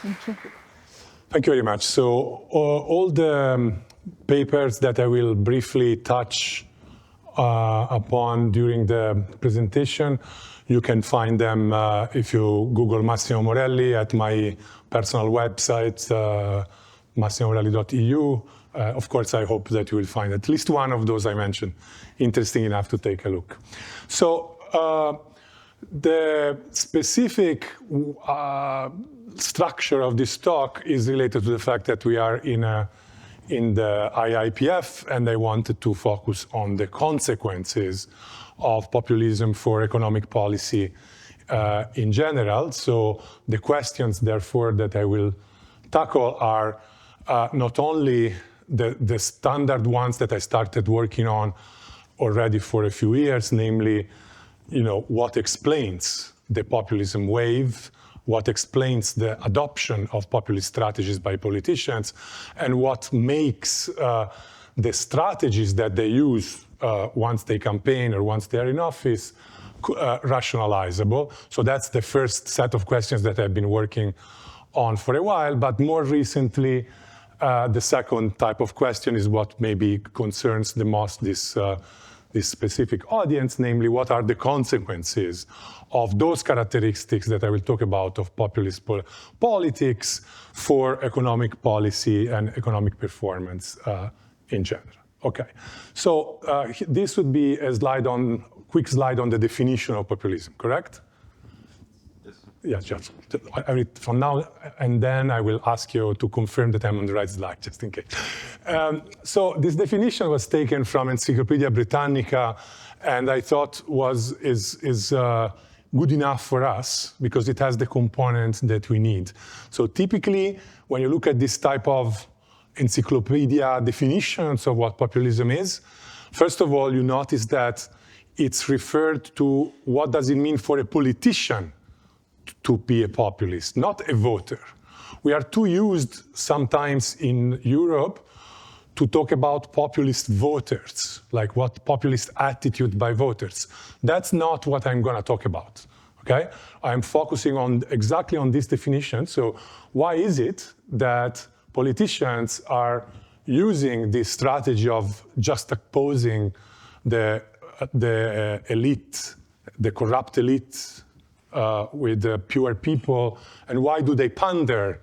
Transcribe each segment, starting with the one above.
Thank you. Thank you very much. So all the papers that I will briefly touch upon during the presentation, you can find them if you Google Massimo Morelli at my personal website, massimomorelli.eu. Of course, I hope that you will find at least one of those I mentioned interesting enough to take a look. So the specific structure of this talk is related to the fact that we are in the IIPF, and I wanted to focus on the consequences of populism for economic policy in general. So the questions, therefore, that I will tackle are not only the standard ones that I started working on already for a few years, namely, what explains the populism wave, what explains the adoption of populist strategies by politicians, and what makes the strategies that they use once they campaign or once they're in office rationalizable. So that's the first set of questions that I've been working on for a while, but more recently, the second type of question is what maybe concerns the most this specific audience, namely what are the consequences of those characteristics that I will talk about of populist politics for economic policy and economic performance in general. Okay, so this would be a quick slide on the definition of populism, correct? Yes, just from now, and then I will ask you to confirm that I'm on the right slide, just in case. So this definition was taken from Encyclopedia Britannica, and I thought is good enough for us because it has the components that we need. So typically, when you look at this type of encyclopedia definitions of what populism is, first of all, you notice that it's referred to what does it mean for a politician to be a populist, not a voter. We are too used sometimes in Europe to talk about populist voters, like what populist attitude by voters. That's not what I'm going to talk about, okay? I'm focusing on exactly on this definition. So why is it that politicians are using this strategy of juxtaposing the elite, the corrupt elite, with the pure people, and why do they pander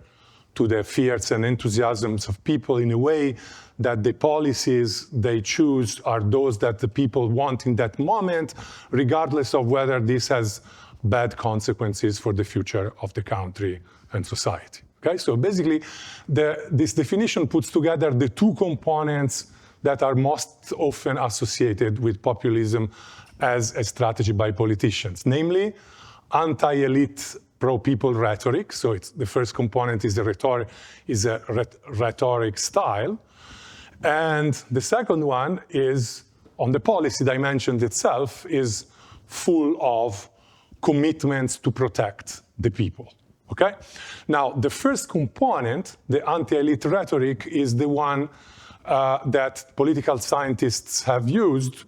to the fears and enthusiasms of people in a way that the policies they choose are those that the people want in that moment, regardless of whether this has bad consequences for the future of the country and society. Okay, so basically, this definition puts together the two components that are most often associated with populism as a strategy by politicians, namely, anti-elite, pro-people rhetoric. So the first component is a rhetoric style. And the second one is, on the policy dimension itself, is full of commitments to protect the people. Okay? Now, the first component, the anti-elite rhetoric, is the one that political scientists have used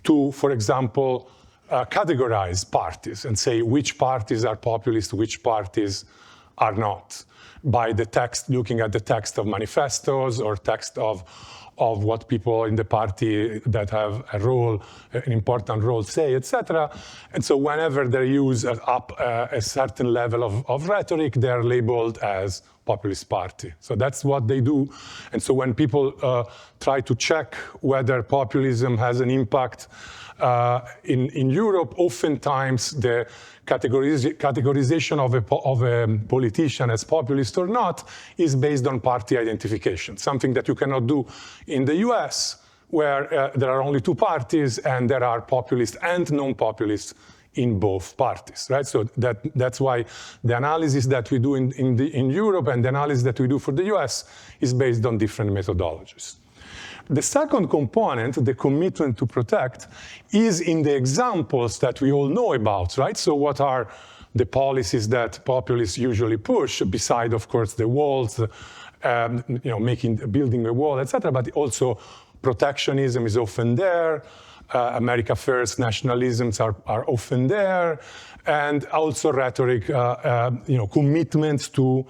to, for example, categorize parties and say which parties are populist, which parties are not, by the text, looking at the text of manifestos or text of what people in the party that have an important role say, etc. And so whenever they use a certain level of rhetoric, they're labeled as populist party. So that's what they do. And so when people try to check whether populism has an impact in Europe, oftentimes the categorization of a politician as populist or not is based on party identification, something that you cannot do in the US, where there are only two parties and there are populist and non-populist in both parties, right? So that's why the analysis that we do in Europe and the analysis that we do for the US is based on different methodologies. The second component, the commitment to protect, is in the examples that we all know about, right? So what are the policies that populists usually push, beside, of course, the walls, building a wall, etc., but also protectionism is often there, America First nationalisms are often there, and also rhetoric, commitments to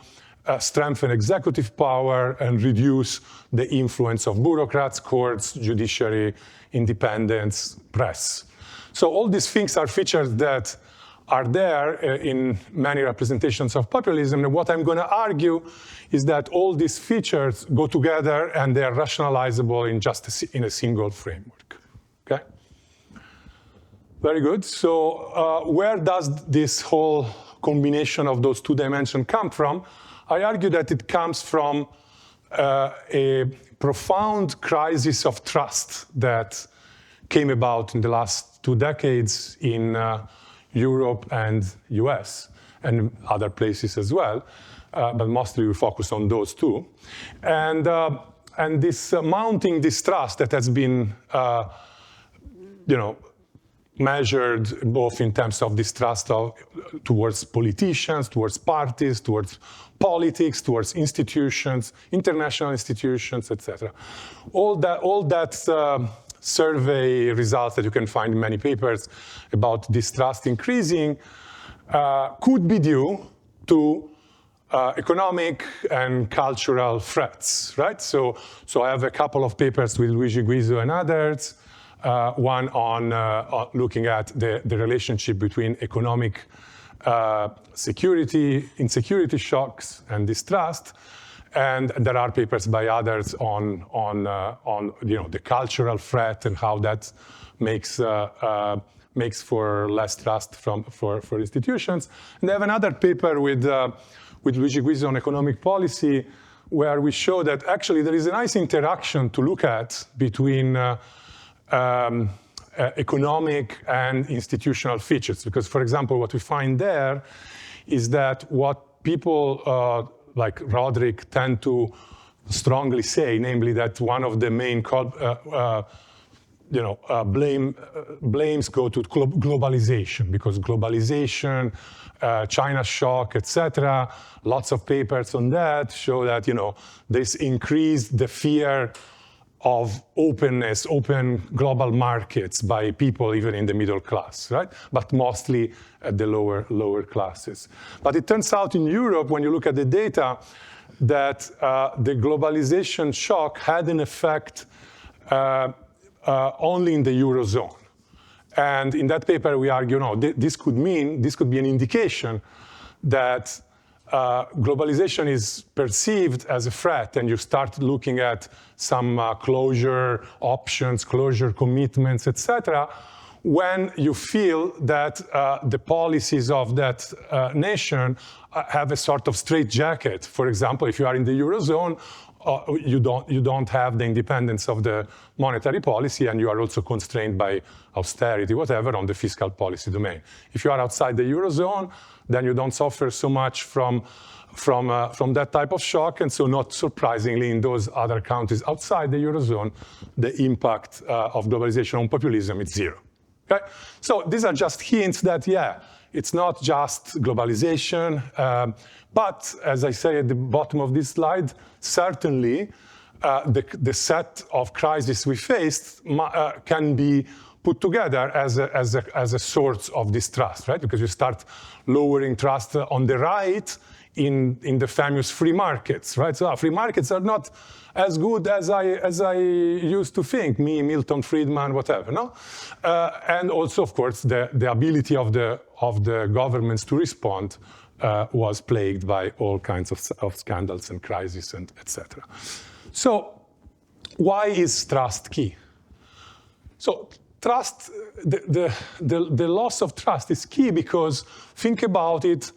strengthen executive power and reduce the influence of bureaucrats, courts, judiciary, independence, press. So all these things are features that are there in many representations of populism. And what I'm going to argue is that all these features go together and they're rationalizable in a single framework. Okay? Very good. So where does this whole combination of those two dimensions come from? I argue that it comes from a profound crisis of trust that came about in the last 2 decades in Europe and US, and other places as well, but mostly we focus on those two. And this mounting distrust that has been measured both in terms of distrust towards politicians, towards parties, towards politics, towards institutions, international institutions, etc. All that survey results that you can find in many papers about distrust increasing could be due to economic and cultural threats, right? So I have a couple of papers with Luigi Guizzo and others, one on looking at the relationship between economic insecurity shocks and distrust, and there are papers by others on the cultural threat and how that makes for less trust for institutions. And I have another paper with Luigi Guizzo on economic policy, where we show that actually there is a nice interaction to look at between economic and institutional features. Because, for example, what we find there is that what people like Roderick tend to strongly say, namely that one of the main blames go to globalization, because globalization, China shock, etc. Lots of papers on that show that this increased the fear of openness, open global markets by people even in the middle class, right? But mostly at the lower classes. But it turns out in Europe, when you look at the data, that the globalization shock had an effect only in the Eurozone. And in that paper, we argue, this could be an indication that globalization is perceived as a threat, and you start looking at some closure options, closure commitments, etc., when you feel that the policies of that nation have a sort of straitjacket. For example, if you are in the Eurozone, you don't have the independence of the monetary policy, and you are also constrained by austerity, whatever, on the fiscal policy domain. If you are outside the Eurozone, then you don't suffer so much from that type of shock, and so not surprisingly, in those other countries outside the Eurozone, the impact of globalization on populism is zero. Okay? So these are just hints that, it's not just globalization, but as I say at the bottom of this slide, certainly the set of crises we faced can be put together as a source of distrust, right? Because you start lowering trust on the right in the famous free markets, right? So free markets are not as good as I used to think, me, Milton Friedman, whatever, no? And also, of course, the ability of the governments to respond was plagued by all kinds of scandals and crises and etc. So why is trust key? So trust, the loss of trust is key because think about it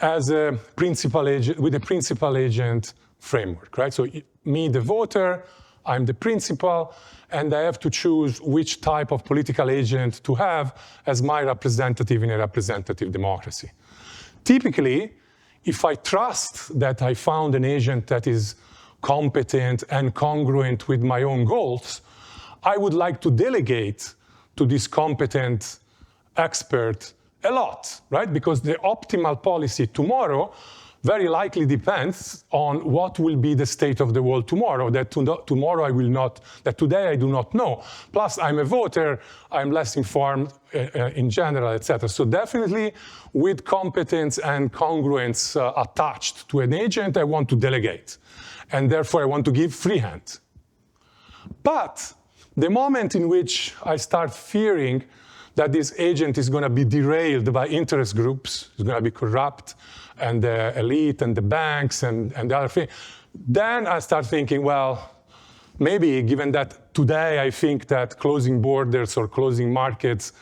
as a principal agent, with a principal agent framework, right? So me, the voter, I'm the principal, and I have to choose which type of political agent to have as my representative in a representative democracy. Typically, if I trust that I found an agent that is competent and congruent with my own goals, I would like to delegate to this competent expert a lot, right? Because the optimal policy tomorrow very likely depends on what will be the state of the world tomorrow, that tomorrow I will not, that today I do not know. Plus, I'm a voter, I'm less informed in general, etc. So definitely, with competence and congruence attached to an agent, I want to delegate. And therefore, I want to give free hand. But the moment in which I start fearing that this agent is going to be derailed by interest groups, is going to be corrupt, and the elite and the banks and the other thing, then I start thinking, well, maybe given that today I think that closing borders or closing markets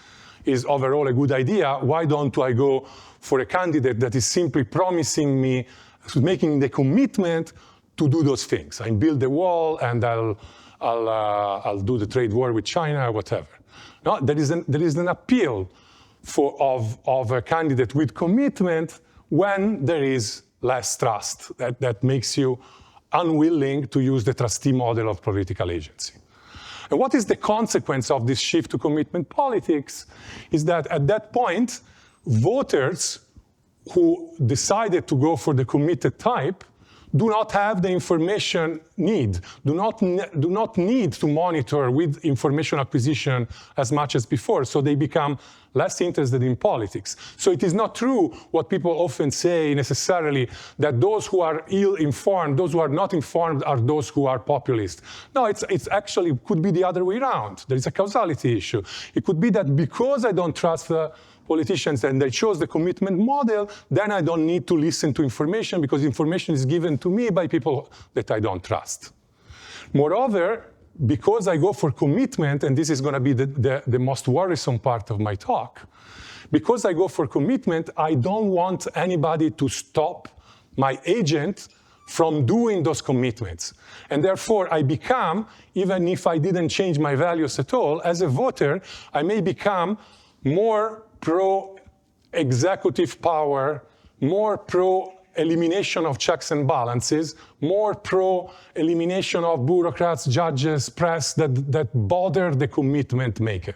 is overall a good idea, why don't I go for a candidate that is simply promising me, making the commitment to do those things? I build the wall and I'll do the trade war with China or whatever. No, there is an appeal of a candidate with commitment when there is less trust that makes you unwilling to use the trustee model of political agency. And what is the consequence of this shift to commitment politics is that at that point, voters who decided to go for the committed type do not have the information need, do not need to monitor with information acquisition as much as before, so they become less interested in politics. So it is not true what people often say necessarily that those who are ill-informed, those who are not informed are those who are populist. No, it's actually could be the other way around. There is a causality issue. It could be that because I don't trust the politicians and they chose the commitment model, then I don't need to listen to information because information is given to me by people that I don't trust. Moreover, because I go for commitment, and this is going to be the most worrisome part of my talk, because I go for commitment, I don't want anybody to stop my agent from doing those commitments. And therefore, I become, even if I didn't change my values at all, as a voter, I may become more pro-executive power, more pro-elimination of checks and balances, more pro-elimination of bureaucrats, judges, press that bother the commitment maker.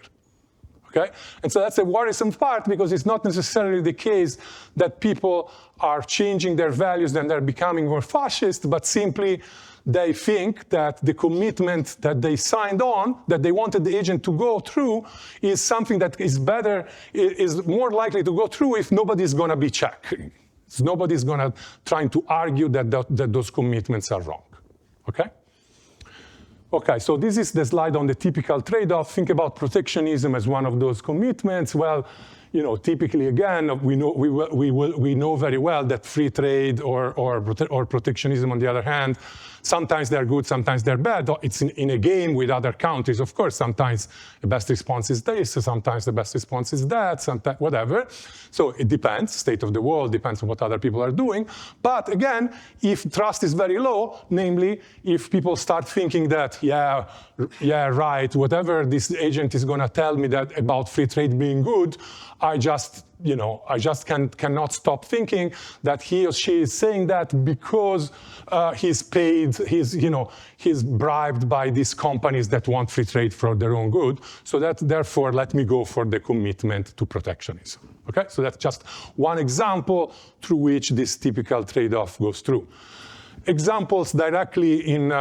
Okay? And so that's a worrisome part because it's not necessarily the case that people are changing their values and they're becoming more fascist, but simply they think that the commitment that they signed on, that they wanted the agent to go through, is something that is better, is more likely to go through if nobody's going to be checking. Nobody's going to try to argue that those commitments are wrong. Okay? Okay, so this is the slide on the typical trade-off. Think about protectionism as one of those commitments. Well, you know, typically, again, we know very well that free trade or protectionism, on the other hand, sometimes they're good, sometimes they're bad. It's in a game with other countries, of course. Sometimes the best response is this, sometimes the best response is that, sometimes whatever. So it depends. State of the world depends on what other people are doing. But again, if trust is very low, namely, if people start thinking that, yeah, right, whatever this agent is going to tell me that about free trade being good, I just cannot stop thinking that he or she is saying that because he's paid, he's bribed by these companies that want free trade for their own good. So that, therefore, let me go for the commitment to protectionism. Okay, so that's just one example through which this typical trade-off goes through. Examples directly in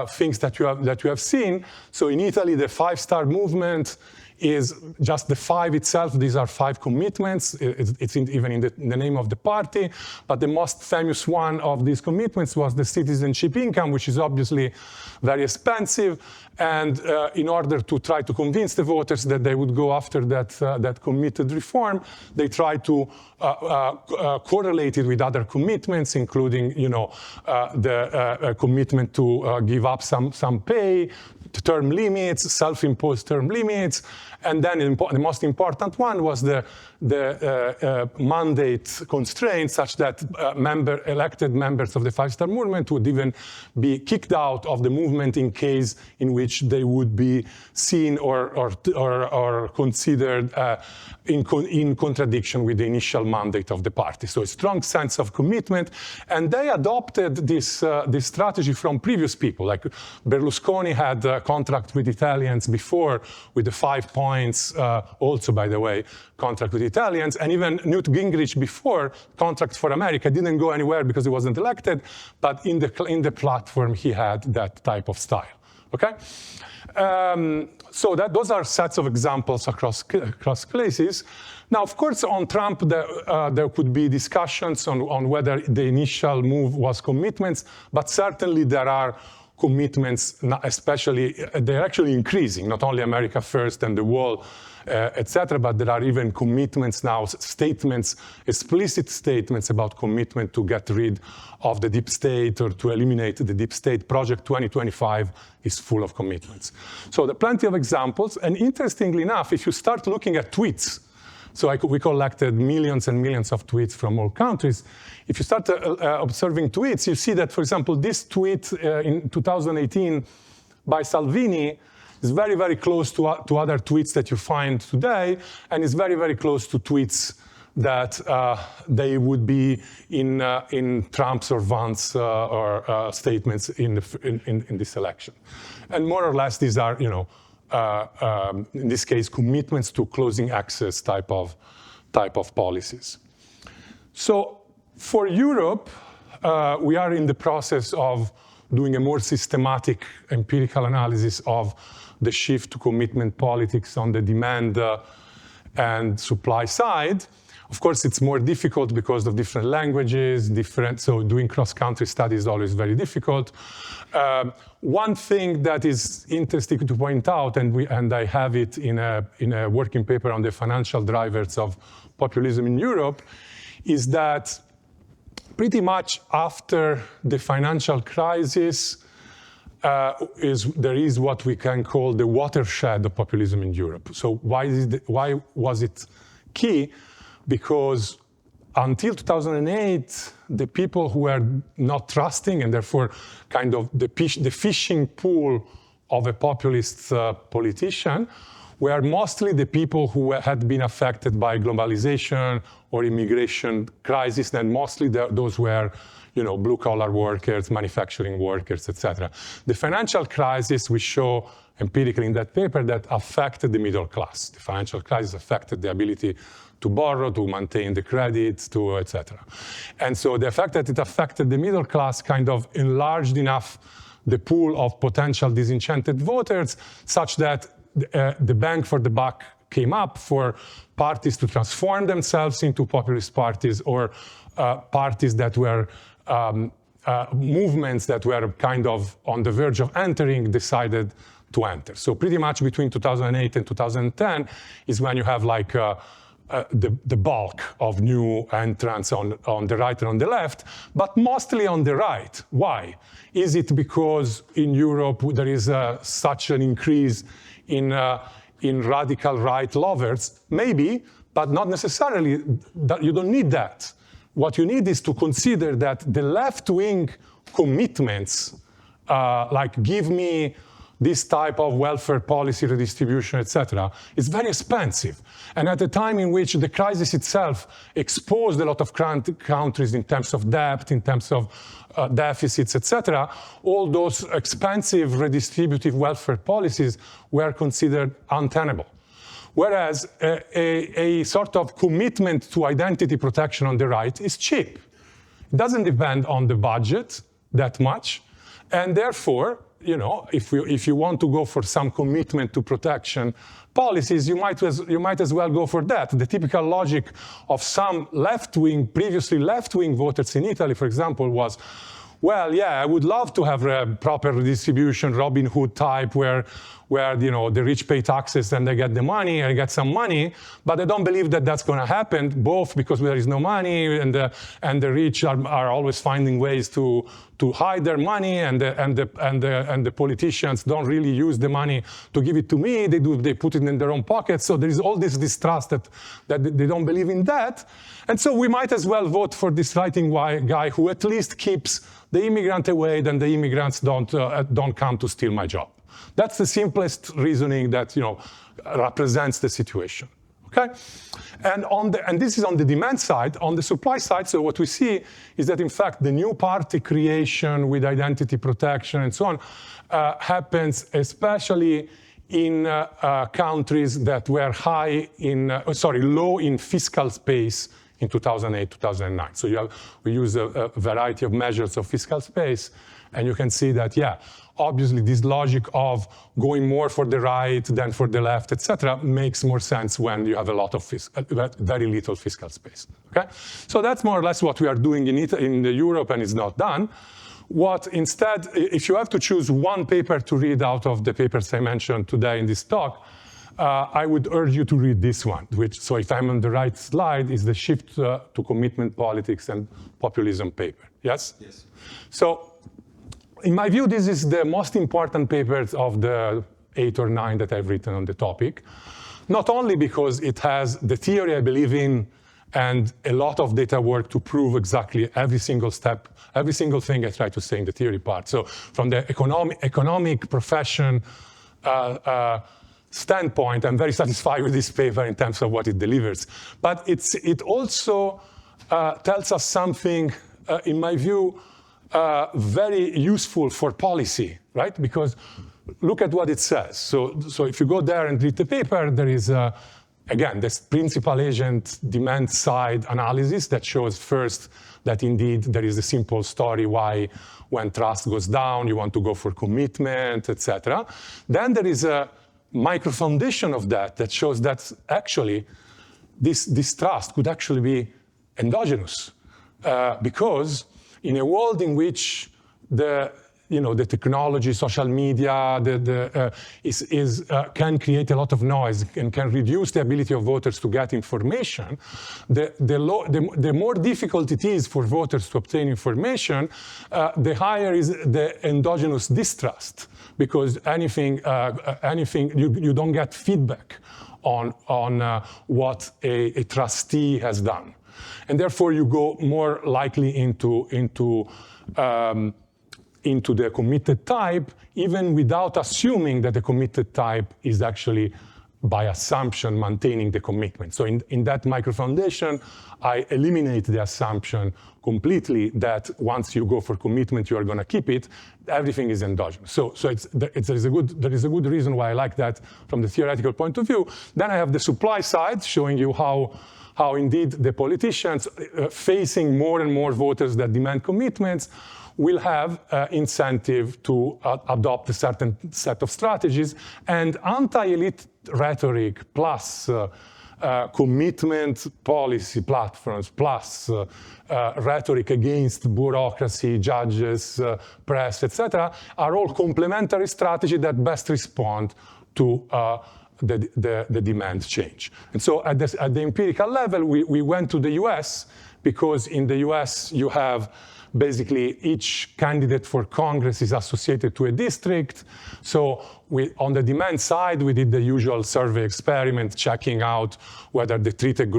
things that you have seen. So in Italy, the 5-star movement is just the 5 itself. These are 5 commitments. It's even in the name of the party. But the most famous one of these commitments was the citizenship income, which is obviously very expensive. And in order to try to convince the voters that they would go after that committed reform, they try to correlate it with other commitments, including, the commitment to give up some pay, term limits, self-imposed term limits, and then the most important one was the mandate constraint, such that elected members of the 5-star movement would even be kicked out of the movement in case in which they would be seen or considered in contradiction with the initial mandate of the party. So a strong sense of commitment, and they adopted this strategy from previous people. Like Berlusconi had a contract with Italians before with the 5 points, also, by the way, contract with Italians. And even Newt Gingrich before, Contract for America, didn't go anywhere because he wasn't elected. But in the platform, he had that type of style. Okay? So those are sets of examples across places. Now, of course, on Trump, there could be discussions on whether the initial move was commitments, but certainly there are commitments, especially, they're actually increasing, not only America First and the wall, et cetera, but there are even commitments now, statements, explicit statements about commitment to get rid of the deep state or to eliminate the deep state. Project 2025 is full of commitments. So there are plenty of examples, and interestingly enough, if you start looking at tweets, so we collected millions and millions of tweets from all countries. If you start observing tweets, you see that, for example, this tweet in 2018 by Salvini is very, very close to other tweets that you find today, and is very, very close to tweets that they would be in Trump's or Vance or statements in this election. And more or less, these are, you know, in this case, commitments to closing access type of policies. So for Europe, we are in the process of doing a more systematic empirical analysis of the shift to commitment politics on the demand and supply side. Of course, it's more difficult because of different languages, so doing cross-country studies is always very difficult. One thing that is interesting to point out, and I have it in a working paper on the financial drivers of populism in Europe, is that pretty much after the financial crisis, there is what we can call the watershed of populism in Europe. So why was it key? Because until 2008, the people who were not trusting and therefore kind of the fishing pool of a populist politician were mostly the people who had been affected by globalization or immigration crisis, and mostly those were, you know, blue-collar workers, manufacturing workers, etc. The financial crisis, we show empirically in that paper, that affected the middle class. The financial crisis affected the ability to borrow, to maintain the credit, to etc. And so the fact that it affected the middle class kind of enlarged enough the pool of potential disenchanted voters such that the bang for the buck came up for parties to transform themselves into populist parties, or parties that were movements that were kind of on the verge of entering decided to enter. So pretty much between 2008 and 2010 is when you have like the bulk of new entrants on the right and on the left, but mostly on the right. Why? Is it because in Europe there is such an increase in radical right lovers? Maybe, but not necessarily. You don't need that. What you need is to consider that the left-wing commitments, like give me this type of welfare policy redistribution, etc., is very expensive. And at a time in which the crisis itself exposed a lot of countries in terms of debt, in terms of deficits, etc., all those expensive redistributive welfare policies were considered untenable. Whereas a sort of commitment to identity protection on the right is cheap. It doesn't depend on the budget that much, and therefore, you know, if you want to go for some commitment to protection policies, you might as well go for that. The typical logic of some left-wing, previously left-wing voters in Italy, for example, was, well, yeah, I would love to have a proper redistribution, Robin Hood type, where you know, the rich pay taxes and they get the money, and get some money, but I don't believe that that's going to happen, both because there is no money, and the rich are always finding ways to hide their money, and the politicians don't really use the money to give it to me. They put it in their own pockets. So there is all this distrust that they don't believe in that, and so we might as well vote for this right-wing guy who at least keeps the immigrant away, then the immigrants don't come to steal my job. That's the simplest reasoning that, you know, represents the situation. Okay, and this is on the demand side. On the supply side, so what we see is that in fact the new party creation with identity protection and so on happens especially in countries that were low in fiscal space in 2008, 2009. So we use a variety of measures of fiscal space, and you can see that, yeah, obviously this logic of going more for the right than for the left, etc., makes more sense when you have a lot of very little fiscal space. Okay, so that's more or less what we are doing in Europe, and it's not done. What instead, if you have to choose one paper to read out of the papers I mentioned today in this talk, I would urge you to read this one, which, so if I'm on the right slide, is the Shift to Commitment Politics and Populism paper. Yes? Yes. So, in my view, this is the most important paper of the 8 or 9 that I've written on the topic. Not only because it has the theory I believe in and a lot of data work to prove exactly every single step, every single thing I try to say in the theory part. So from the economic profession standpoint, I'm very satisfied with this paper in terms of what it delivers. But it also tells us something, in my view, very useful for policy, right? Because look at what it says. So if you go there and read the paper, there is, again, this principal agent demand side analysis that shows first that indeed there is a simple story why when trust goes down, you want to go for commitment, etc. Then there is a micro foundation of that shows that actually this trust could actually be endogenous because in a world in which the technology, social media, can create a lot of noise and can reduce the ability of voters to get information, the more difficult it is for voters to obtain information, the higher is the endogenous distrust, because anything you don't get feedback on what a trustee has done, and therefore you go more likely into the committed type, even without assuming that the committed type is actually, by assumption, maintaining the commitment. So in that micro foundation, I eliminate the assumption completely that once you go for commitment, you are going to keep it. Everything is endogenous. So there is a good reason why I like that from the theoretical point of view. Then I have the supply side, showing you how indeed the politicians facing more and more voters that demand commitments will have incentive to adopt a certain set of strategies, and anti-elite rhetoric plus commitment policy platforms plus rhetoric against bureaucracy, judges, press, etc., are all complementary strategies that best respond to the demand change. And so at the empirical level, we went to the US because in the US you have basically each candidate for Congress is associated to a district. So on the demand side, we did the usual survey experiment, checking out whether the treated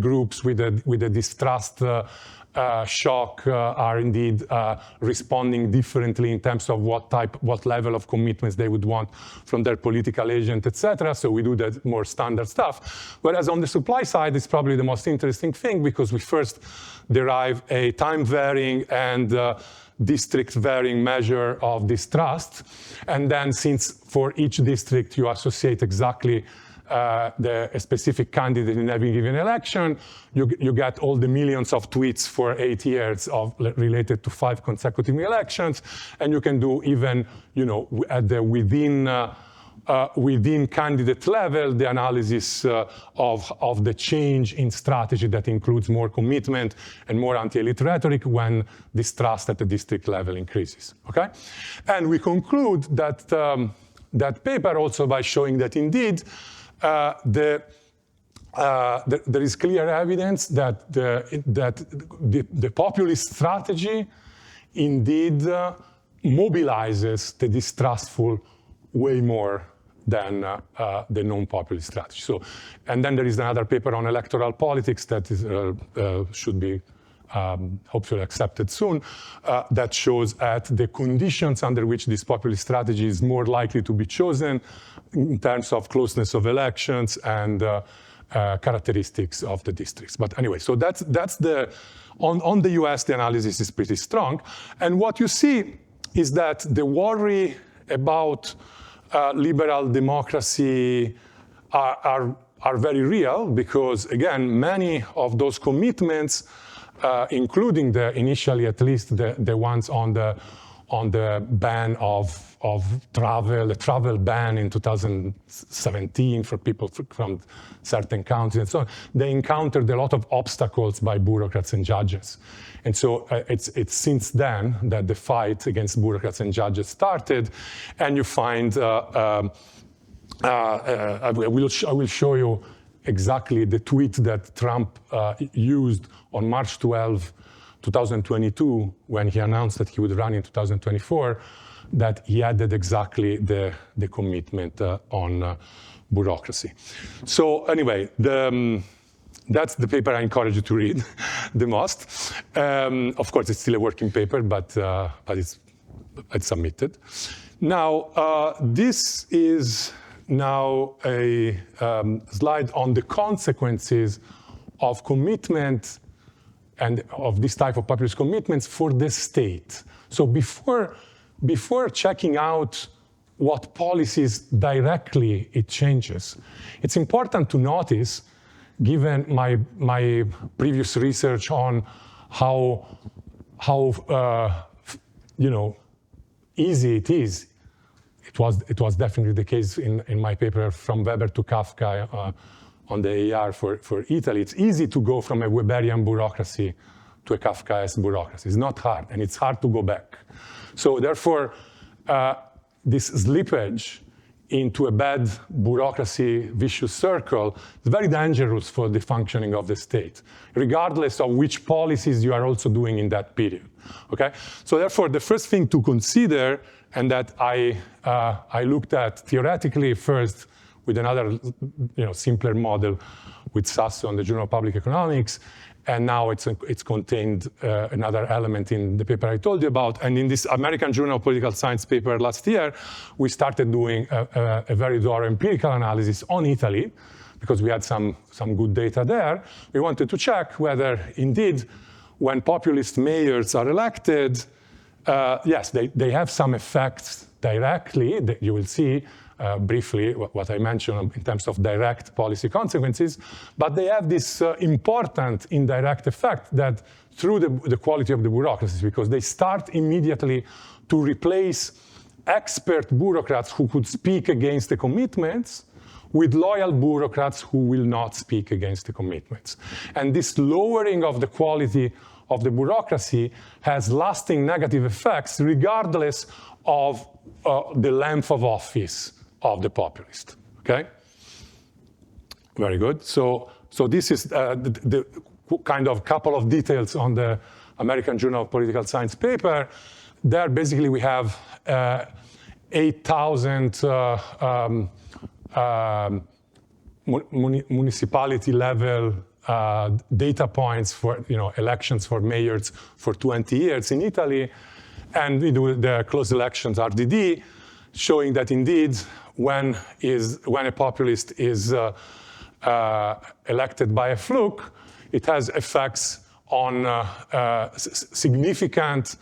groups with a distrust shock are indeed responding differently in terms of what level of commitments they would want from their political agent, etc. So we do that more standard stuff. Whereas on the supply side, it's probably the most interesting thing, because we first derive a time-varying and district-varying measure of distrust. And then since for each district you associate exactly a specific candidate in every given election, you get all the millions of tweets for 8 years related to 5 consecutive elections, and you can do even, at the within candidate level, the analysis of the change in strategy that includes more commitment and more anti-elite rhetoric when distrust at the district level increases. Okay, and we conclude that that paper also by showing that indeed. There is clear evidence that the populist strategy indeed mobilizes the distrustful way more than the non-populist strategy. So, and then there is another paper on electoral politics that should be hopefully accepted soon, that shows at the conditions under which this populist strategy is more likely to be chosen in terms of closeness of elections and characteristics of the districts. But anyway, so that's on the US, the analysis is pretty strong. And what you see is that the worry about liberal democracy are very real because, again, many of those commitments, including initially at least the ones on the ban of travel, the travel ban in 2017 for people from certain countries and so on, they encountered a lot of obstacles by bureaucrats and judges. And so it's since then that the fight against bureaucrats and judges started, and you find, I will show you exactly the tweet that Trump used on March 12, 2022, when he announced that he would run in 2024, that he added exactly the commitment on bureaucracy. So anyway, that's the paper I encourage you to read the most. Of course, it's still a working paper, but it's submitted. Now, this is now a slide on the consequences of commitment and of this type of populist commitments for the state. So before checking out what policies directly it changes, it's important to notice, given my previous research on how easy it is. It was definitely the case in my paper From Weber to Kafka on the AR for Italy. It's easy to go from a Weberian bureaucracy to a Kafkaesque bureaucracy. It's not hard, and it's hard to go back. So therefore, this slippage into a bad bureaucracy vicious circle is very dangerous for the functioning of the state, regardless of which policies you are also doing in that period. Okay? So therefore, the first thing to consider, and that I looked at theoretically first with another simpler model with Sasso on the Journal of Public Economics, and now it's contained another element in the paper I told you about. And in this American Journal of Political Science paper last year, we started doing a very thorough empirical analysis on Italy, because we had some good data there. We wanted to check whether indeed, when populist mayors are elected, yes, they have some effects directly that you will see briefly what I mentioned in terms of direct policy consequences, but they have this important indirect effect that through the quality of the bureaucracies, because they start immediately to replace expert bureaucrats who could speak against the commitments with loyal bureaucrats who will not speak against the commitments. And this lowering of the quality of the bureaucracy has lasting negative effects regardless of the length of office of the populist. Okay? Very good. So this is the kind of couple of details on the American Journal of Political Science paper. There, basically, we have 8,000 municipality level data points for elections for mayors for 20 years in Italy, and we do the close elections RDD, showing that indeed when a populist is elected by a fluke, it has effects on significant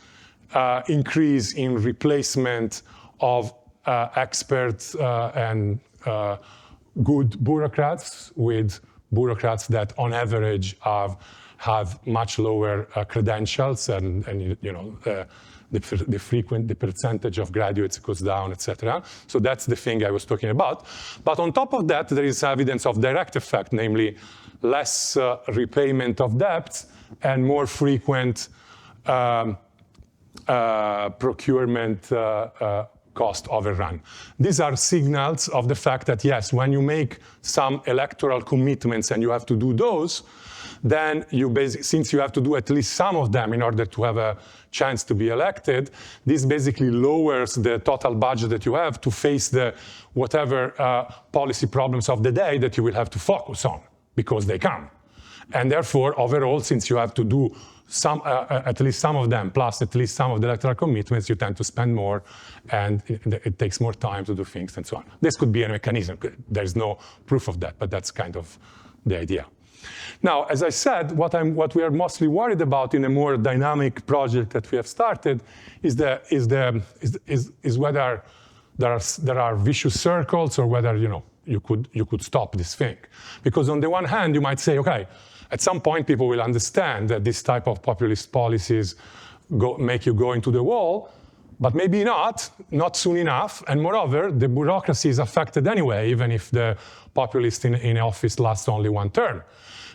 increase in replacement of experts and good bureaucrats with bureaucrats that on average have much lower credentials, and the percentage of graduates goes down, etc. So that's the thing I was talking about. But on top of that, there is evidence of direct effect, namely less repayment of debts and more frequent procurement cost overrun. These are signals of the fact that, yes, when you make some electoral commitments and you have to do those, then since you have to do at least some of them in order to have a chance to be elected, this basically lowers the total budget that you have to face the whatever policy problems of the day that you will have to focus on, because they come. And therefore, overall, since you have to do at least some of them, plus at least some of the electoral commitments, you tend to spend more, and it takes more time to do things, and so on. This could be a mechanism. There's no proof of that, but that's kind of the idea. Now, as I said, what we are mostly worried about in a more dynamic project that we have started is whether there are vicious circles, or whether you could stop this thing. Because on the one hand, you might say, okay, at some point people will understand that this type of populist policies make you go into the wall, but maybe not soon enough. And moreover, the bureaucracy is affected anyway, even if the populist in office lasts only one term,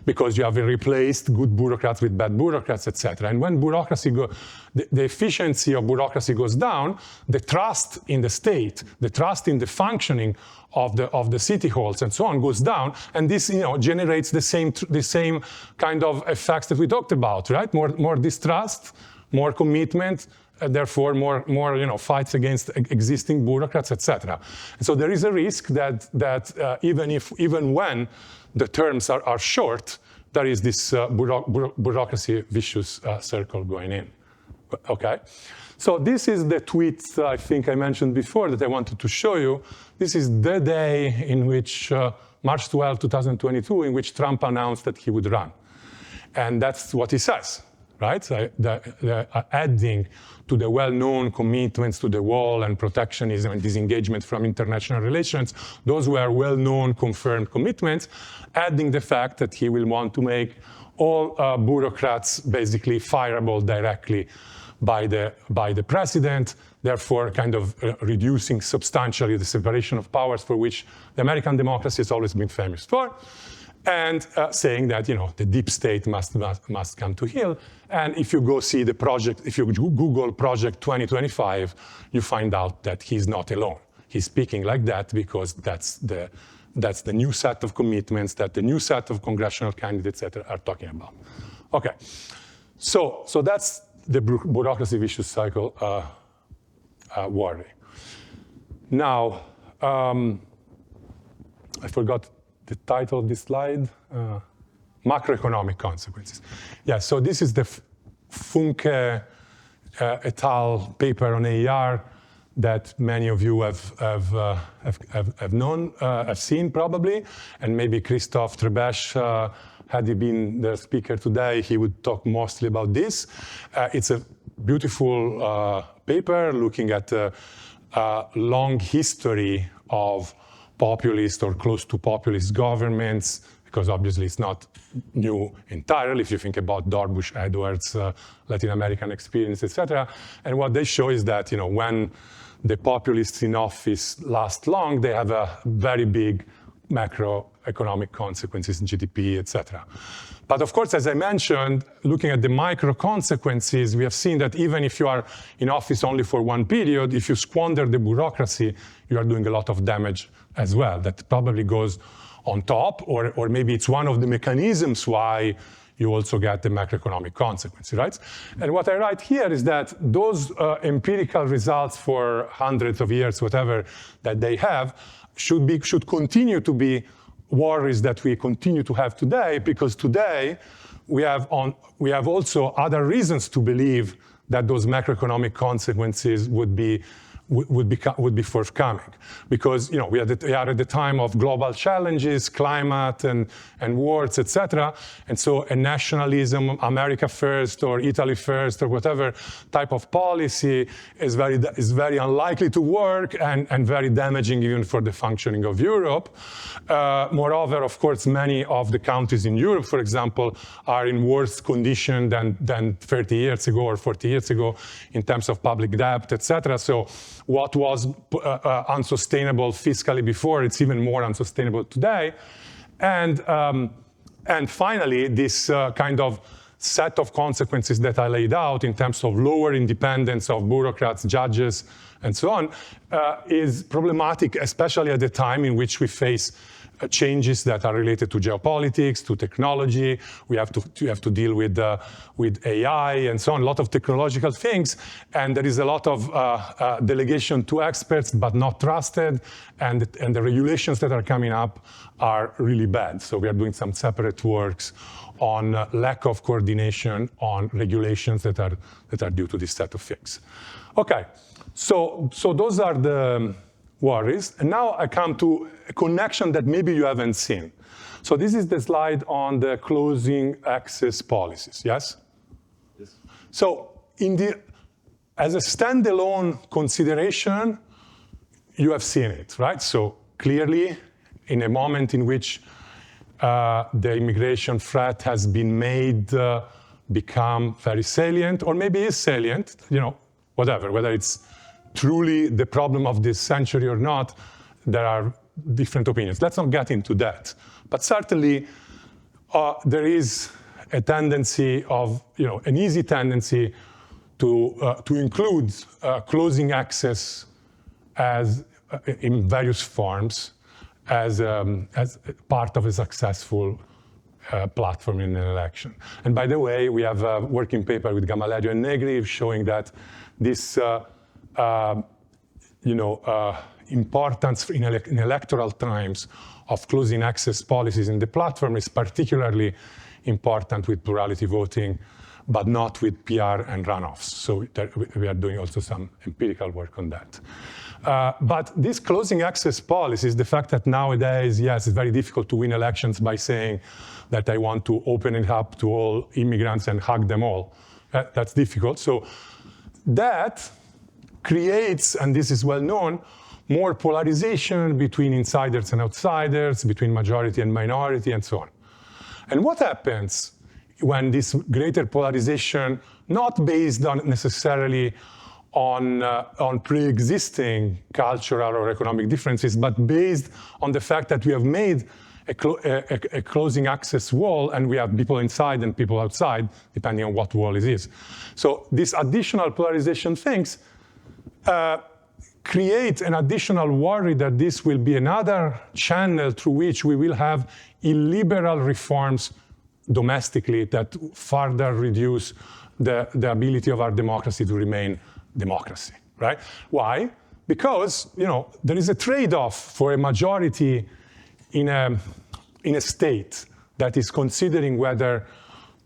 because you have replaced good bureaucrats with bad bureaucrats, etc. And when bureaucracy the efficiency of bureaucracy goes down, the trust in the state, the trust in the functioning of the city halls and so on goes down, and this generates the same kind of effects that we talked about, right? More distrust, more commitment, and therefore more fights against existing bureaucrats, etc. And so there is a risk that even when the terms are short, there is this bureaucracy vicious circle going in. Okay, so this is the tweet I think I mentioned before that I wanted to show you. This is the day in which March 12, 2022, in which Trump announced that he would run, and that's what he says. Right, adding to the well-known commitments to the wall and protectionism and disengagement from international relations, those were well-known confirmed commitments, adding the fact that he will want to make all bureaucrats basically fireable directly by the president, therefore kind of reducing substantially the separation of powers for which the American democracy has always been famous for. And saying that the deep state must come to heel. And if you go see the project, if you Google Project 2025, you find out that he's not alone. He's speaking like that because that's the new set of commitments that the new set of congressional candidates are talking about. Okay, so that's the bureaucracy vicious cycle worry. Now, I forgot the title of this slide, macroeconomic consequences. Yeah, so this is the Funke et al. Paper on AER that many of you have seen probably, and maybe Christophe Trebesch, had he been the speaker today, he would talk mostly about this. It's a beautiful paper looking at a long history of populist or close to populist governments, because obviously it's not new entirely if you think about Dorbush, Edwards, Latin American experience, etc. And what they show is that when the populists in office last long, they have a very big macroeconomic consequences in GDP, etc. But of course, as I mentioned, looking at the micro consequences, we have seen that even if you are in office only for one period, if you squander the bureaucracy, you are doing a lot of damage as well. That probably goes on top, or maybe it's one of the mechanisms why you also get the macroeconomic consequences, right? And what I write here is that those empirical results for hundreds of years, whatever, that they have, should continue to be worries that we continue to have today, because today we have also other reasons to believe that those macroeconomic consequences would be forthcoming, because we are at the time of global challenges, climate and wars, etc. And so a nationalism, America first or Italy first or whatever type of policy is very unlikely to work and very damaging even for the functioning of Europe. Moreover, of course, many of the countries in Europe, for example, are in worse condition than 30 years ago or 40 years ago in terms of public debt, etc. So what was unsustainable fiscally before, it's even more unsustainable today. And finally, this kind of set of consequences that I laid out in terms of lower independence of bureaucrats, judges, and so on, is problematic, especially at the time in which we face changes that are related to geopolitics, to technology. We have to deal with AI and so on, a lot of technological things. And there is a lot of delegation to experts, but not trusted. And the regulations that are coming up are really bad. So we are doing some separate works on lack of coordination on regulations that are due to this set of things. Okay, so those are the worries. And now I come to a connection that maybe you haven't seen. So this is the slide on the closing access policies, yes? Yes. So as a standalone consideration, you have seen it, right? So clearly, in a moment in which the immigration threat has been made become very salient, or maybe is salient, whatever, whether it's truly the problem of this century or not, there are different opinions. Let's not get into that. But certainly, there is a tendency of, an easy tendency to include closing access as in various forms as part of a successful platform in an election. And by the way, we have a working paper with Gamalerio and Negri showing that this importance in electoral times of closing access policies in the platform is particularly important with plurality voting, but not with PR and runoffs. So we are doing also some empirical work on that. But these closing access policies, the fact that nowadays, yes, it's very difficult to win elections by saying that I want to open it up to all immigrants and hug them all. That's difficult. So that creates, and this is well known, more polarization between insiders and outsiders, between majority and minority, and so on. And what happens when this greater polarization, not based on necessarily on pre-existing cultural or economic differences, but based on the fact that we have made a closing access wall, and we have people inside and people outside, depending on what wall it is. So this additional polarization things create an additional worry that this will be another channel through which we will have illiberal reforms domestically that further reduce the ability of our democracy to remain democracy, right? Why? Because, there is a trade-off for a majority in a state that is considering whether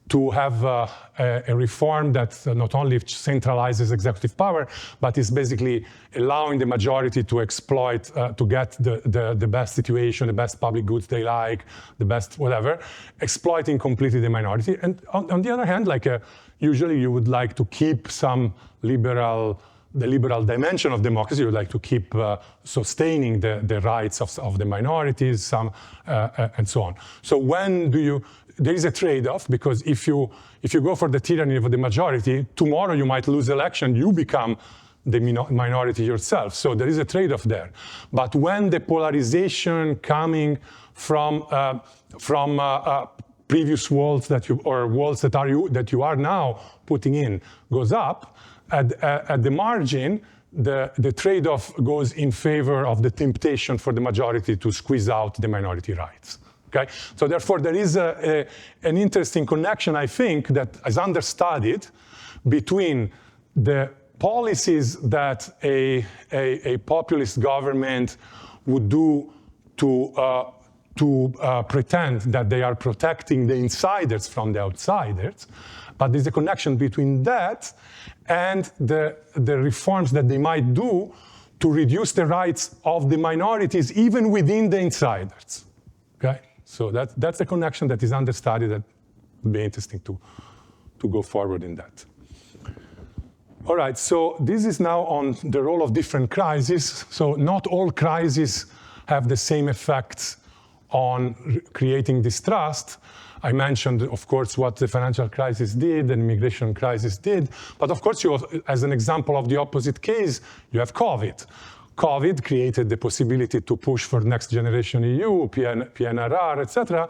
to have a reform that not only centralizes executive power, but is basically allowing the majority to exploit, to get the best situation, the best public goods they like, the best whatever, exploiting completely the minority. And on the other hand, usually you would like to keep the liberal dimension of democracy. You would like to keep sustaining the rights of the minorities, and so on. So there is a trade-off, because if you go for the tyranny of the majority, tomorrow you might lose election, you become the minority yourself. So there is a trade-off there. But when the polarization coming from previous walls or walls that you are now putting in goes up, at the margin, the trade-off goes in favor of the temptation for the majority to squeeze out the minority rights. Okay? So therefore, there is an interesting connection, I think, that is understudied between the policies that a populist government would do to pretend that they are protecting the insiders from the outsiders. But there's a connection between that and the reforms that they might do to reduce the rights of the minorities, even within the insiders. Okay? So that's a connection that is understudied, that would be interesting to go forward in that. All right, so this is now on the role of different crises. So not all crises have the same effects on creating distrust. I mentioned, of course, what the financial crisis did and immigration crisis did. But of course, as an example of the opposite case, you have COVID. COVID created the possibility to push for next generation EU, PNRR, etc.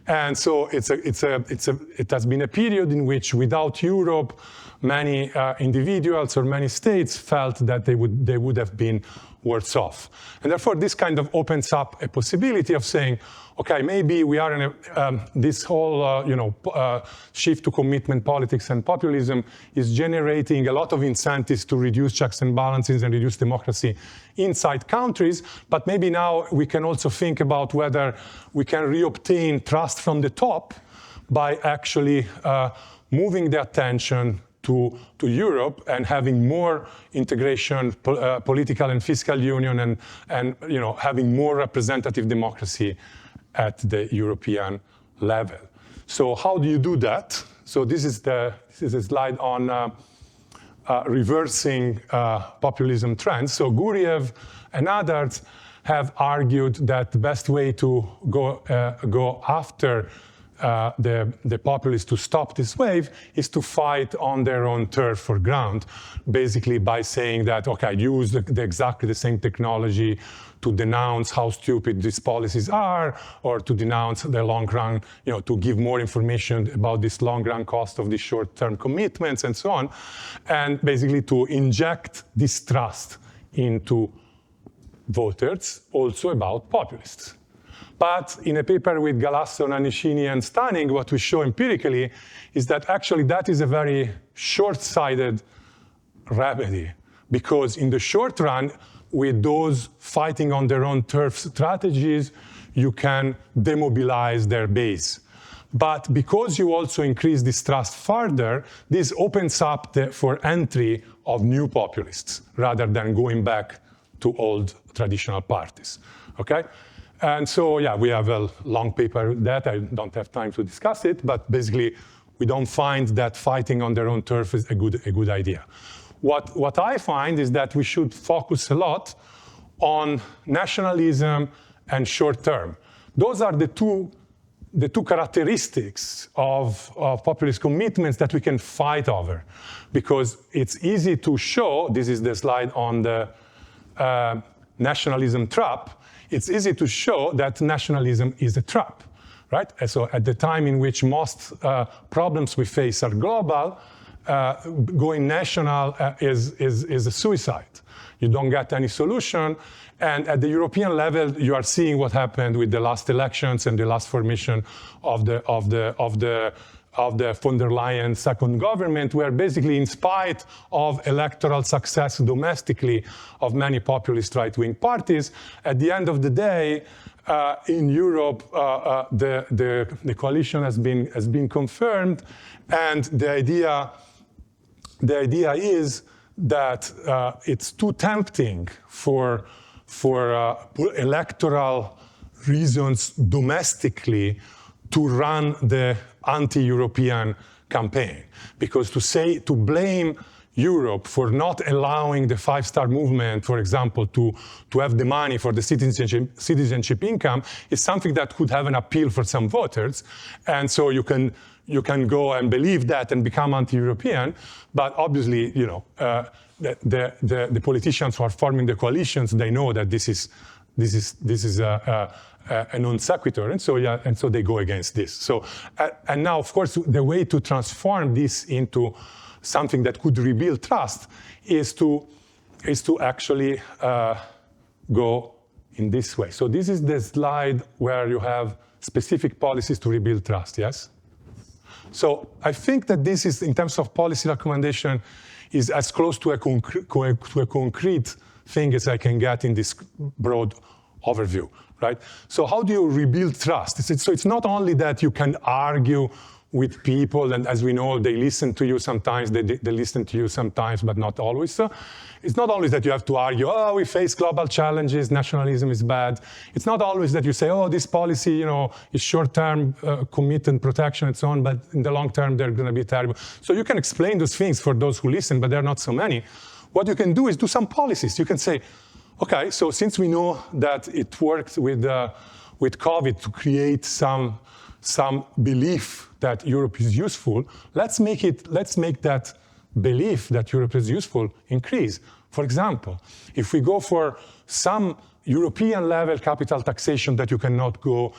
And so it has been a period in which, without Europe, many individuals or many states felt that they would have been worse off. And therefore, this kind of opens up a possibility of saying, okay, maybe we are in this whole shift to commitment politics and populism is generating a lot of incentives to reduce checks and balances and reduce democracy inside countries. But maybe now we can also think about whether we can reobtain trust from the top by actually moving the attention to Europe and having more integration, political and fiscal union, and having more representative democracy at the European level. So how do you do that? So this is a slide on reversing populism trends. So Guriev and others have argued that the best way to go after the populists to stop this wave is to fight on their own turf or ground, basically by saying that, okay, use exactly the same technology to denounce how stupid these policies are, or to denounce the long run, to give more information about this long run cost of these short-term commitments and so on, and basically to inject distrust into voters also about populists. But in a paper with Galasso, Nannicini, and Stanning, what we show empirically is that actually that is a very short-sighted remedy, because in the short run, with those fighting on their own turf strategies, you can demobilize their base. But because you also increase distrust further, this opens up for entry of new populists, rather than going back to old traditional parties, okay? And so, yeah, we have a long paper that I don't have time to discuss it, but basically, we don't find that fighting on their own turf is a good idea. What I find is that we should focus a lot on nationalism and short term. Those are the two characteristics of populist commitments that we can fight over, because it's easy to show, this is the slide on the nationalism trap, it's easy to show that nationalism is a trap, right? And so at the time in which most problems we face are global, going national is a suicide. You don't get any solution. And at the European level, you are seeing what happened with the last elections and the last formation of the von der Leyen second government, where basically in spite of electoral success domestically of many populist right-wing parties, at the end of the day, in Europe, the coalition has been confirmed, and the idea is that it's too tempting for electoral reasons domestically to run the anti-European campaign. Because to blame Europe for not allowing the five-star movement, for example, to have the money for the citizenship income is something that could have an appeal for some voters. And so you can go and believe that and become anti-European, but obviously, the politicians who are forming the coalitions, they know that this is a non sequitur, and so they go against this. So, and now, of course, the way to transform this into something that could rebuild trust is to actually go in this way. So this is the slide where you have specific policies to rebuild trust. Yes. So I think that this is, in terms of policy recommendation, is as close to a concrete thing as I can get in this broad overview, right? So how do you rebuild trust? So it's not only that you can argue with people, and as we know, they listen to you sometimes, they listen to you sometimes, but not always. So it's not always that you have to argue, oh, we face global challenges, nationalism is bad. It's not always that you say, oh, this policy, is short-term commitment protection and so on, but in the long term, they're going to be terrible. So you can explain those things for those who listen, but there are not so many. What you can do is do some policies. You can say, okay, so since we know that it worked with COVID to create some belief that Europe is useful, let's make that belief that Europe is useful increase. For example, if we go for some European level capital taxation that you cannot do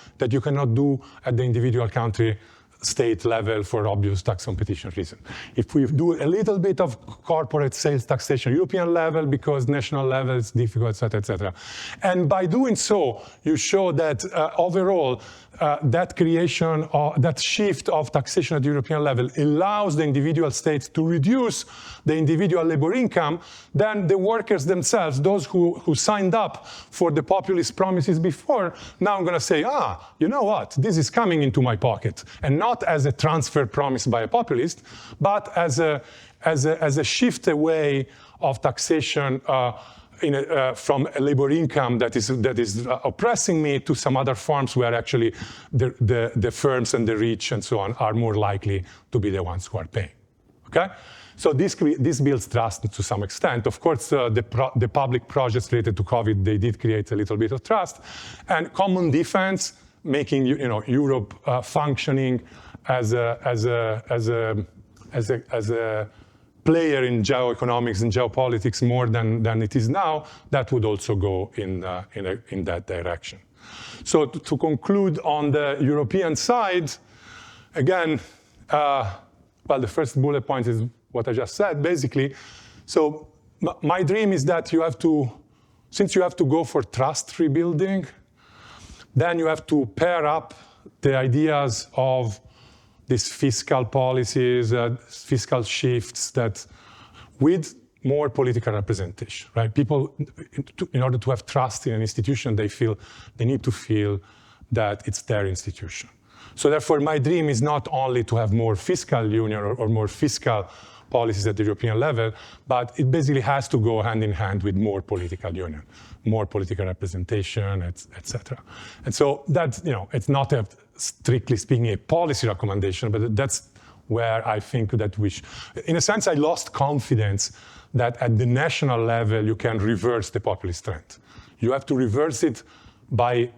at the individual country state level for obvious tax competition reasons. If we do a little bit of corporate sales taxation, European level because national level is difficult, et cetera, et cetera. And by doing so, you show that overall, that creation or that shift of taxation at the European level allows the individual states to reduce the individual labor income, then the workers themselves, those who signed up for the populist promises before, now I'm going to say, you know what, this is coming into my pocket. And not as a transfer promised by a populist, but as a shift away of taxation from a labor income that is oppressing me to some other forms where actually the firms and the rich and so on are more likely to be the ones who are paying. Okay? So this builds trust to some extent. Of course, the public projects related to COVID, they did create a little bit of trust. And common defense, making Europe functioning as a player in geoeconomics and geopolitics more than it is now, that would also go in that direction. So to conclude on the European side, again, well, the first bullet point is what I just said, basically. So my dream is that since you have to go for trust rebuilding, then you have to pair up the ideas of these fiscal policies, fiscal shifts with more political representation, right? People, in order to have trust in an institution, they need to feel that it's their institution. So therefore, my dream is not only to have more fiscal union or more fiscal policies at the European level, but it basically has to go hand in hand with more political union, more political representation, etc. And so that's, it's not strictly speaking a policy recommendation, but that's where I think that in a sense, I lost confidence that at the national level, you can reverse the populist trend. You have to reverse it by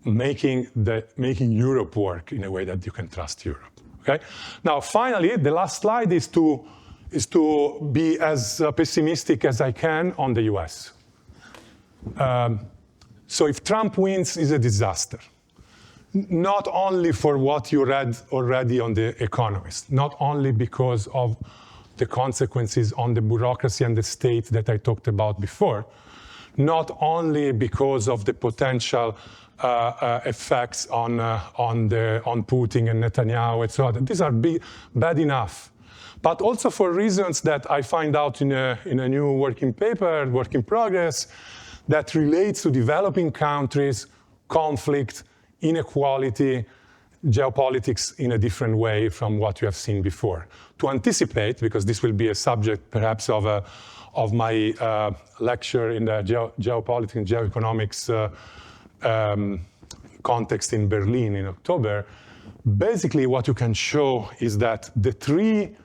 making Europe work in a way that you can trust Europe. Okay. Now, finally, the last slide is to be as pessimistic as I can on the US. So if Trump wins, is a disaster. Not only for what you read already on The Economist, not only because of the consequences on the bureaucracy and the state that I talked about before, not only because of the potential effects on Putin and Netanyahu and so on. These are bad enough. But also for reasons that I find out in a new working paper, work in progress, that relates to developing countries, conflict, inequality, geopolitics in a different way from what you have seen before. To anticipate, because this will be a subject perhaps of my lecture in the geopolitics and geoeconomics context in Berlin in October, basically what you can show is that the three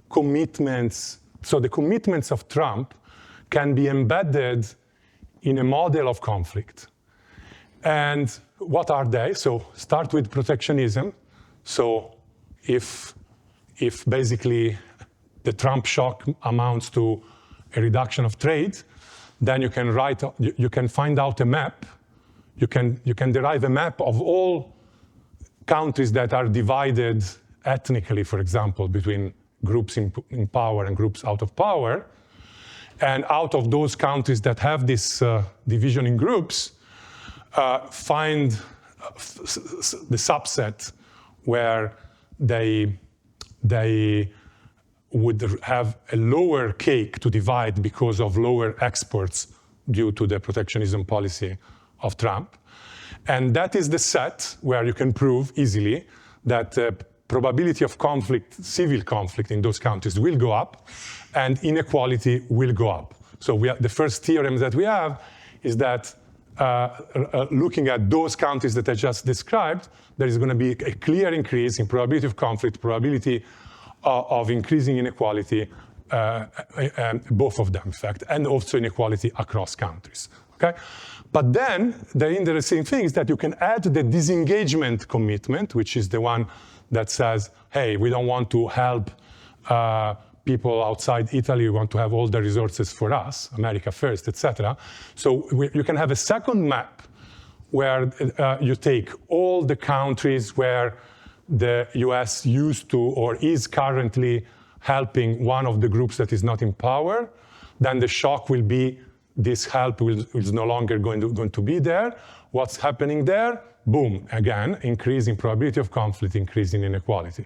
commitments, so the commitments of Trump can be embedded in a model of conflict. And what are they? So start with protectionism. So if basically the Trump shock amounts to a reduction of trade, then you can find out a map. You can derive a map of all countries that are divided ethnically, for example, between groups in power and groups out of power. And out of those countries that have this division in groups, find the subset where they would have a lower cake to divide because of lower exports due to the protectionism policy of Trump. And that is the set where you can prove easily that the probability of conflict, civil conflict in those countries will go up and inequality will go up. So the first theorem that we have is that looking at those countries that I just described, there is going to be a clear increase in probability of conflict, probability of increasing inequality, both of them, in fact, and also inequality across countries. Okay? But then the interesting thing is that you can add the disengagement commitment, which is the one that says, hey, we don't want to help people outside Italy, we want to have all the resources for us, America first, etc. So you can have a second map where you take all the countries where the US used to or is currently helping one of the groups that is not in power. Then the shock will be this help is no longer going to be there. What's happening there? Boom, again, increasing probability of conflict, increasing inequality.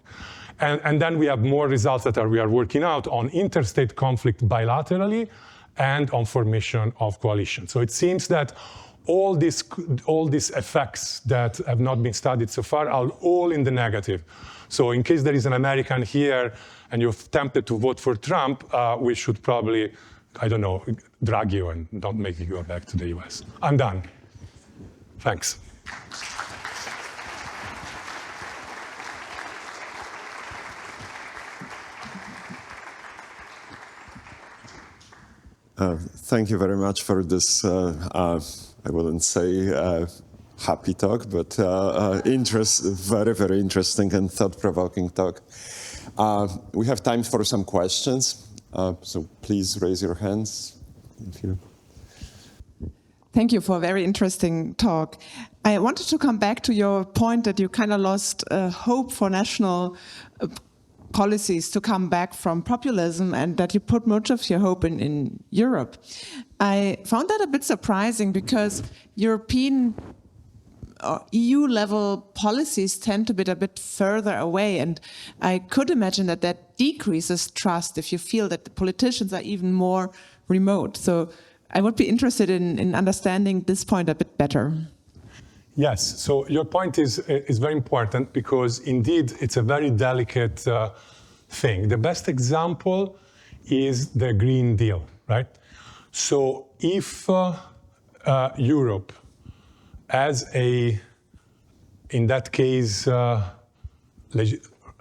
And then we have more results that we are working out on interstate conflict bilaterally and on formation of coalition. So it seems that all these effects that have not been studied so far are all in the negative. So in case there is an American here and you're tempted to vote for Trump, we should probably, I don't know, drag you and don't make you go back to the US. I'm done. Thanks. Thank you very much for this, I wouldn't say happy talk, but very, very interesting and thought-provoking talk. We have time for some questions, so please raise your hands. Thank you for a very interesting talk. I wanted to come back to your point that you kind of lost hope for national policies to come back from populism, and that you put much of your hope in Europe. I found that a bit surprising because European EU-level policies tend to be a bit further away, and I could imagine that that decreases trust if you feel that the politicians are even more remote. So I would be interested in understanding this point a bit better. Yes, so your point is very important because indeed it's a very delicate thing. The best example is the Green Deal, right? So if Europe as in that case,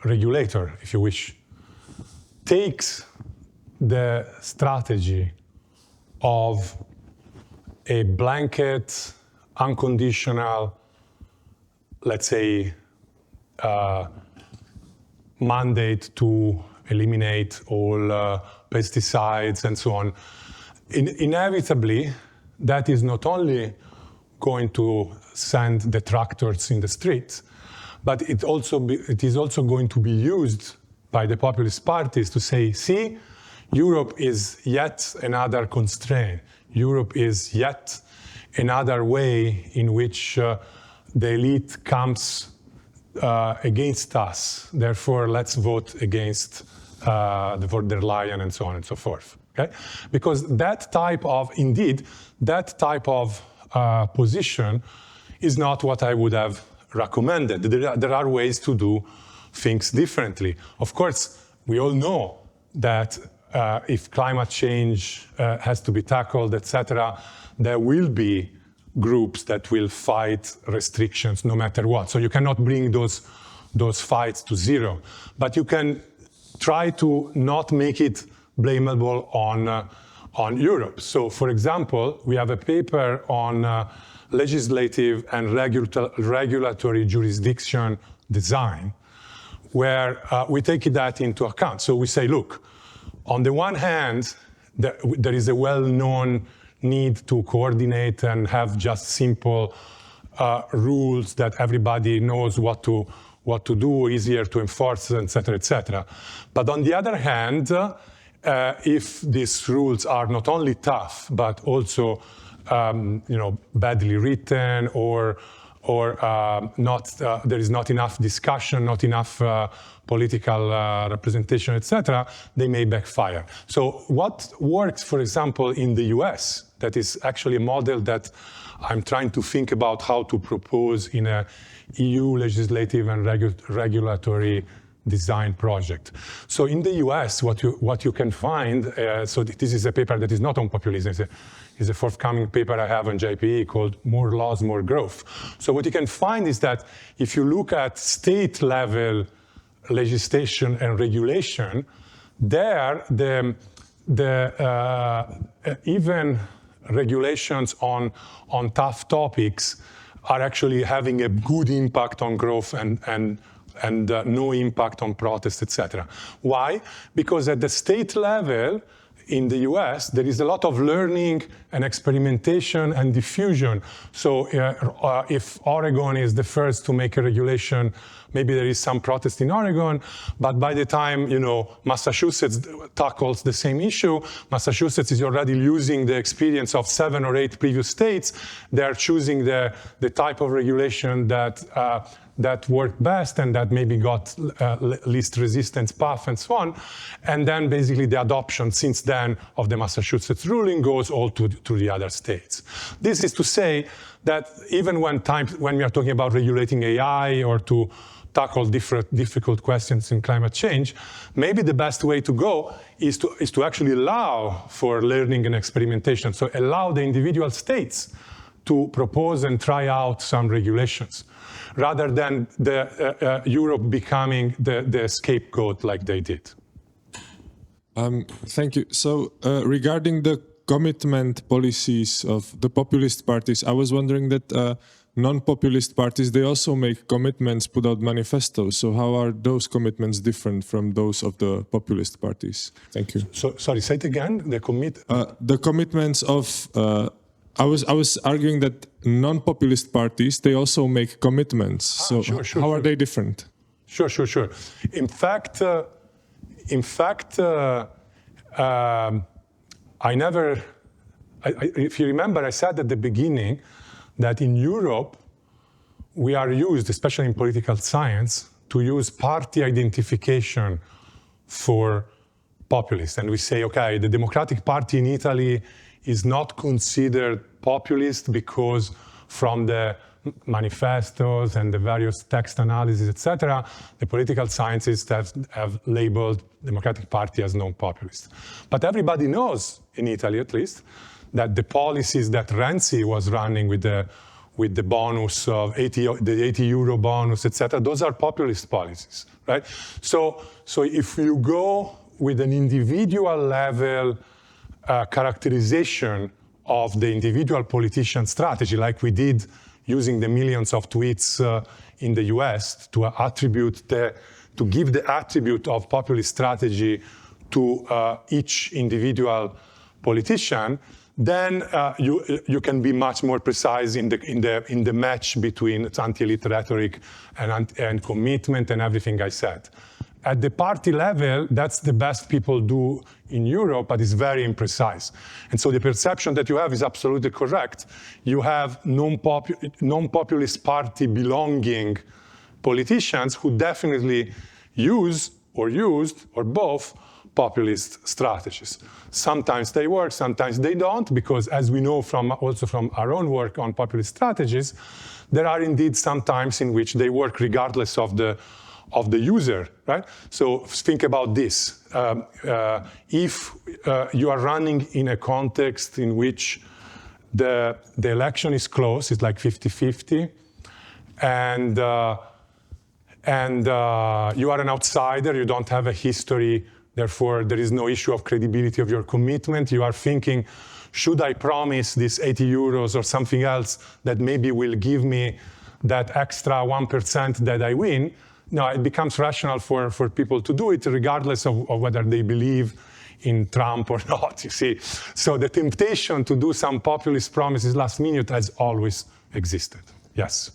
regulator, if you wish, takes the strategy of a blanket, unconditional, let's say, mandate to eliminate all pesticides and so on, inevitably, that is not only going to send the tractors in the streets, but it is also going to be used by the populist parties to say, see, Europe is yet another constraint. Europe is yet another way in which the elite comes against us. Therefore, let's vote against the von der Leyen and so on and so forth. Okay? Because that type of position is not what I would have recommended. There are ways to do things differently. Of course, we all know that if climate change has to be tackled, etc., there will be groups that will fight restrictions no matter what. So you cannot bring those fights to zero. But you can try to not make it blamable on Europe. So, for example, we have a paper on legislative and regulatory jurisdiction design, where we take that into account. So we say, look, on the one hand, there is a well-known need to coordinate and have just simple rules that everybody knows what to do, easier to enforce, etc., etc. But on the other hand, if these rules are not only tough but also badly written or there is not enough discussion, not enough political representation, etc., they may backfire. So what works, for example, in the US, that is actually a model that I'm trying to think about how to propose in a EU legislative and regulatory design project. So in the US, what you can find, so this is a paper that is not on populism, it's a forthcoming paper I have on JPE called More Laws, More Growth. So what you can find is that if you look at state level legislation and regulation, there even regulations on tough topics are actually having a good impact on growth and no impact on protest, etc. Why? Because at the state level in the US, there is a lot of learning and experimentation and diffusion. So if Oregon is the first to make a regulation, maybe there is some protest in Oregon, but by the time Massachusetts tackles the same issue, Massachusetts is already using the experience of 7 or 8 previous states. They are choosing the type of regulation that worked best and that maybe got least resistance path and so on. And then basically the adoption since then of the Massachusetts ruling goes all to the other states. This is to say that even when we are talking about regulating AI or to tackle difficult questions in climate change, maybe the best way to go is to actually allow for learning and experimentation. So allow the individual states to propose and try out some regulations, rather than Europe becoming the scapegoat like they did. Thank you. So regarding the commitment policies of the populist parties, I was wondering that non-populist parties, they also make commitments, put out manifestos. So how are those commitments different from those of the populist parties? Thank you. So, sorry, say it again. The commitments of. I was arguing that non-populist parties, they also make commitments. So how are they different? Sure. In fact, if you remember, I said at the beginning that in Europe, we are used, especially in political science, to use party identification for populists. And we say, okay, the Democratic Party in Italy is not considered populist because from the manifestos and the various text analysis, etc., the political scientists have labeled Democratic Party as non-populist. But everybody knows, in Italy at least, that the policies that Renzi was running with the bonus of the 80 euro bonus, etc., those are populist policies, right? So if you go with an individual level characterization of the individual politician strategy, like we did using the millions of tweets in the US to give the attribute of populist strategy to each individual politician, then you can be much more precise in the match between anti-elite rhetoric and commitment and everything I said. At the party level, that's the best people do in Europe, but it's very imprecise. And so the perception that you have is absolutely correct. You have non-populist party belonging politicians who definitely use or used or both populist strategies. Sometimes they work, sometimes they don't, because as we know also from our own work on populist strategies, there are indeed some times in which they work regardless of the user, right? So think about this. If you are running in a context in which the election is close, it's like 50-50, and you are an outsider, you don't have a history, therefore there is no issue of credibility of your commitment, you are thinking, should I promise this 80 euros or something else that maybe will give me that extra 1% that I win? No, it becomes rational for people to do it regardless of whether they believe in Trump or not, you see. So the temptation to do some populist promises last minute has always existed. Yes.